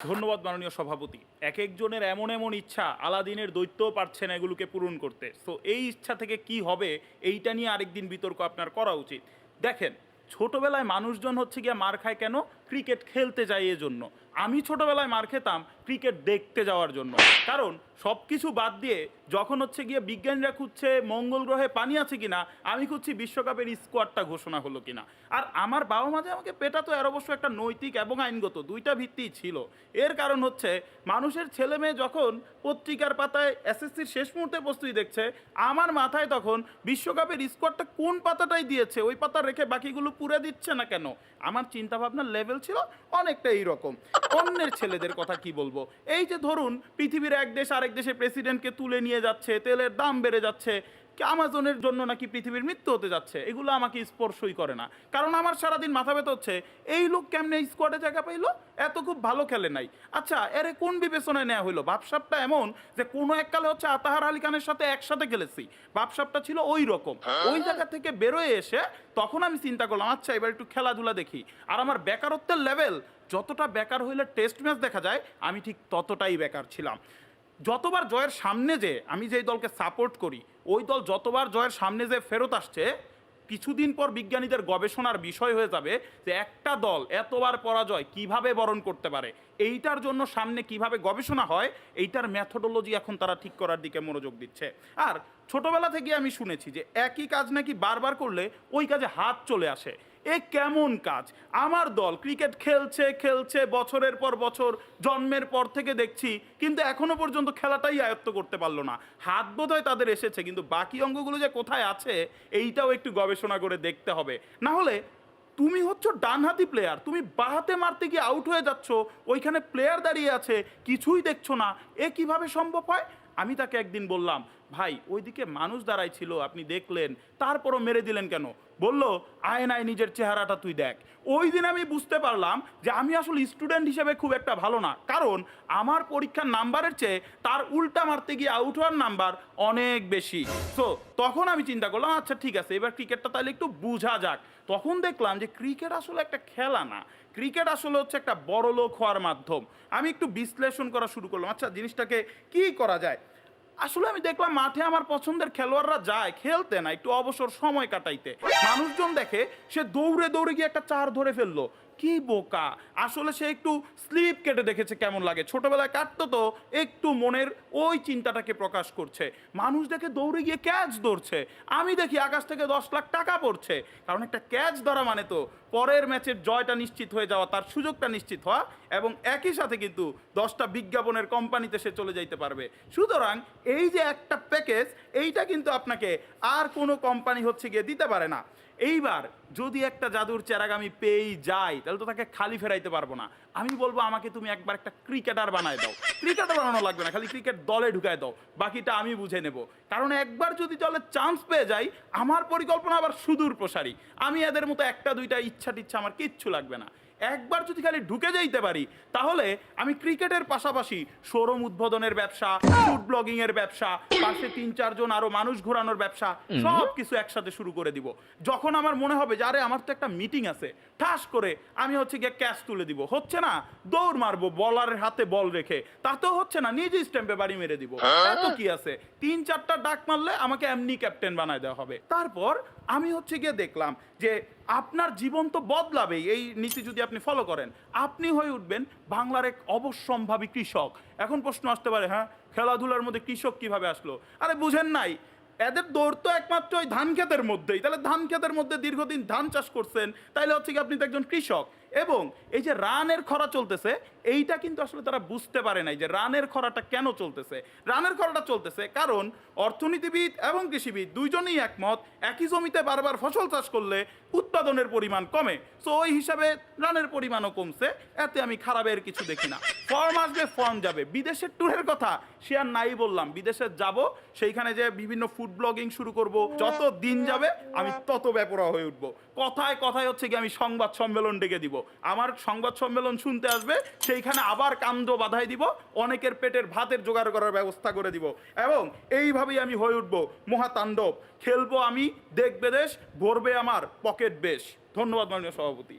ধন্যবাদ মাননীয় সভাপতি। এক একজনের এমন এমন ইচ্ছা, আলাদিনের দৈত্যও পারছে না এগুলোকে পূরণ করতে। সো এই ইচ্ছা থেকে কি হবে এইটা নিয়ে আরেকদিন বিতর্ক আপনার করা উচিত। দেখেন, ছোটবেলায় মানুষজন হচ্ছে গিয়ে মার খায় কেন? ক্রিকেট খেলতে যায় এজন্য। আমি ছোটবেলায় মার খেতাম ক্রিকেট দেখতে যাওয়ার জন্য। কারণ সব কিছু বাদ দিয়ে যখন হচ্ছে গিয়ে বিজ্ঞানীরা খুঁজছে মঙ্গল গ্রহে পানি আছে কিনা, আমি খুঁজছি বিশ্বকাপের স্কোয়াডটা ঘোষণা হলো কিনা। আর আমার বাবা মা যে আমাকে পেটাতো এর অবশ্য একটা নৈতিক এবং আইনগত দুইটা ভিত্তিই ছিল। এর কারণ হচ্ছে মানুষের ছেলে মেয়ে যখন পত্রিকার পাতায় এসএসসির শেষ মুহূর্তে প্রস্তুতি দেখছে, আমার মাথায় তখন বিশ্বকাপের স্কোয়াডটা কোন পাতাটাই দিয়েছে ওই পাতা রেখে বাকিগুলো পুরে দিচ্ছে না কেন। আমার চিন্তাভাবনার লেভেল ছিল অনেকটা এইরকম। অন্যের ছেলেদের কথা কি বলবো, এই যে ধরুন পৃথিবীর এক দেশ আরেক দেশের প্রেসিডেন্টকে তুলে নিয়ে যাচ্ছে, তেলের দাম বেড়ে যাচ্ছে, আমাজনের জন্য নাকি পৃথিবীর মৃত্যু হতে যাচ্ছে, এগুলো আমাকে স্পর্শই করে না। কারণ আমার সারাদিন মাথা ব্যথা হচ্ছে এই লোক কেমনে স্কোয়াডে জায়গা পাইলো, এত খুব ভালো খেলে নাই। আচ্ছা, এরে কোন বিবেচনায় নেওয়া হইলো? ভাবসাবটা এমন যে কোনো এককালে হচ্ছে আতাহার আলী খানের সাথে একসাথে খেলেছি, ভাবসাবটা ছিল ওই রকম। ওই জায়গা থেকে বেরোয় এসে তখন আমি চিন্তা করলাম আচ্ছা এবার একটু খেলাধুলা দেখি। আর আমার বেকারত্বের লেভেল, যতটা বেকার হইলে টেস্ট ম্যাচ দেখা যায়, আমি ঠিক ততটাই বেকার ছিলাম। যতবার জয়ের সামনে যে আমি যেই দলকে সাপোর্ট করি ওই দল যতবার জয়ের সামনে যে ফেরত আসছে, কিছুদিন পর বিজ্ঞানীদের গবেষণার বিষয় হয়ে যাবে যে একটা দল এতবার পরাজয় কিভাবে বরণ করতে পারে। এইটার জন্য সামনে কিভাবে গবেষণা হয় এইটার ম্যাথোডোলজি এখন তারা ঠিক করার দিকে মনোযোগ দিচ্ছে। আর ছোটবেলা থেকে আমি শুনেছি যে একই কাজ নাকি বারবার করলে ওই কাজে হাত চলে আসে। এ কেমন কাজ? আমার দল ক্রিকেট খেলছে খেলছে বছরের পর বছর, জন্মের পর থেকে দেখছি, কিন্তু এখনো পর্যন্ত খেলাটাই আয়ত্ত করতে পারলো না। হাত বোধহয় তাদের এসেছে, কিন্তু বাকি অঙ্গগুলো যে কোথায় আছে এইটাও একটু গবেষণা করে দেখতে হবে। না হলে তুমি হচ্ছ ডানহাতি প্লেয়ার, তুমি বাহাতে মারতে গিয়ে আউট হয়ে যাচ্ছ, ওইখানে প্লেয়ার দাঁড়িয়ে আছে কিছুই দেখছো না, এ কিভাবে সম্ভব হয়? আমি তাকে একদিন বললাম, ভাই ওইদিকে মানুষ দাঁড়াই ছিল আপনি দেখলেন, তারপরও মেরে দিলেন কেন? বলল, আয়নায় নিজের চেহারাটা তুই দেখ। ওই দিন আমি বুঝতে পারলাম যে আমি আসলে স্টুডেন্ট হিসেবে খুব একটা ভালো না, কারণ আমার পরীক্ষার নাম্বারের চেয়ে তার উল্টা মারতে গিয়ে আউট হওয়ার নাম্বার অনেক বেশি। সো তখন আমি চিন্তা করলাম আচ্ছা ঠিক আছে এবার ক্রিকেটটা তাহলে একটু বোঝা যাক। তখন দেখলাম যে ক্রিকেট আসলে একটা খেলা না, ক্রিকেট আসলে হচ্ছে একটা বড় লোক হওয়ার মাধ্যম। আমি একটু বিশ্লেষণ করা শুরু করলাম, আচ্ছা জিনিসটাকে কি করা যায়। আসলে আমি দেখলাম মাঠে আমার পছন্দের খেলোয়াড়রা যায় খেলতে না, একটু অবসর সময় কাটাইতে। মানুষজন দেখে সে দৌড়ে দৌড়ে গিয়ে একটা চার ধরে ফেললো, কি বোকা! আসলে সে একটু স্লিপ কেটে দেখেছে কেমন লাগে, ছোটবেলায় কাটতো তো, একটু মনের ওই চিন্তাটাকে প্রকাশ করছে। মানুষ দেখে দৌড়ে গিয়ে ক্যাচ ধরছে, আমি দেখি আকাশ থেকে 10 লাখ টাকা পড়ছে। কারণ একটা ক্যাচ ধরা মানে তো পরের ম্যাচের জয়টা নিশ্চিত হয়ে যাওয়া, তার সুযোগটা নিশ্চিত হওয়া, এবং একই সাথে কিন্তু 10টা বিজ্ঞাপনের কোম্পানিতে সে চলে যাইতে পারবে। সুতরাং এই যে একটা প্যাকেজ, এইটা কিন্তু আপনাকে আর কোনো কোম্পানি হচ্ছে গিয়ে দিতে পারে না। এইবার যদি একটা জাদুর চেরাগ আমি পেয়েই যাই তাহলে তো তাকে খালি ফেরাইতে পারবো না। আমি বলবো আমাকে তুমি একবার একটা ক্রিকেটার বানায় দাও। ক্রিকেটার বানানো লাগবে না, খালি ক্রিকেট দলে ঢুকায় দাও, বাকিটা আমি বুঝে নেব। কারণ একবার যদি দলে চান্স পেয়ে যাই, আমার পরিকল্পনা আবার সুদূর প্রসারী। আমি এদের মতো একটা দুইটা ইচ্ছা টিচ্ছা আমার কিচ্ছু লাগবে না। একবার যদি খালি ঢুকে যাইতে পারি তাহলে আমি ক্রিকেটের পাশাপাশি শোরুম উদ্বোধনের ব্যবসা, ফুড ব্লগিং এর ব্যবসা, পাশে 3-4 জন আরো মানুষ ঘোরানোর ব্যবসা, সব কিছু একসাথে শুরু করে দিব। যখন আমার মনে হবে যে আরে আমার তো একটা মিটিং আছে, ঠাস করে আমি হচ্ছে গিয়ে ক্যাচ তুলে দিব, হচ্ছে না দৌড় মারবো বলারের হাতে বল রেখে, তাতেও হচ্ছে না নিজে স্ট্যাম্পে বাড়ি মেরে দিব। এত কি আছে, 3-4টা ডাক মারলে আমাকে এমনি ক্যাপ্টেন বানায় দেওয়া হবে। তারপর আমি হচ্ছে গিয়ে দেখলাম যে আপনার জীবন তো বদলাবেই এই নীতি যদি আপনি ফলো করেন। আপনি হয়ে উঠবেন বাংলার এক অবশ্যম্ভাবী কৃষক। এখন প্রশ্ন আসতে পারে, হ্যাঁ খেলাধুলার মধ্যে কৃষক কিভাবে আসলো? আরে বুঝেন নাই, এদের দৌড় তো একমাত্র ওই ধান ক্ষেতের মধ্যেই। তাহলে ধান ক্ষেতের মধ্যে দীর্ঘদিন ধান চাষ করছেন, তাইলে হচ্ছে কি আপনি তো একজন কৃষক। এবং এই যে রানের খরা চলতেছে, এইটা কিন্তু আসলে তারা বুঝতে পারে নাই যে রানের খরাটা কেন চলতেছে। রানের খরাটা চলতেছে কারণ অর্থনীতিবিদ এবং কৃষিবিদ দুইজনেই একমত, একই জমিতে বারবার ফসল চাষ করলে উৎপাদনের পরিমাণ কমে। সো ওই হিসাবে রানের পরিমাণও কমছে, এতে আমি খারাপের কিছু দেখি না। ফর্ম আসবে ফর্ম যাবে। বিদেশের ট্যুরের কথা সে আর নাই বললাম, বিদেশে যাব, সেইখানে যে বিভিন্ন ফুড ব্লগিং শুরু করব, যত দিন যাবে আমি তত বেপরোয়া হয়ে উঠবো। কথায় কথায় হচ্ছে কি আমি সংবাদ সম্মেলন ডেকে দিব, আমার সংবাদ সম্মেলন শুনতে আসবে, সেইখানে আবার কান্দ বাধাই দিব, অনেকের পেটের ভাতের জোগাড় করার ব্যবস্থা করে দিব, এবং এইভাবেই আমি হয়ে উঠবো মহাতাণ্ডব। খেলবো আমি, দেখবে দেশ, ভরবে আমার পকেট বেশ। ধন্যবাদ মাননীয় সভাপতি।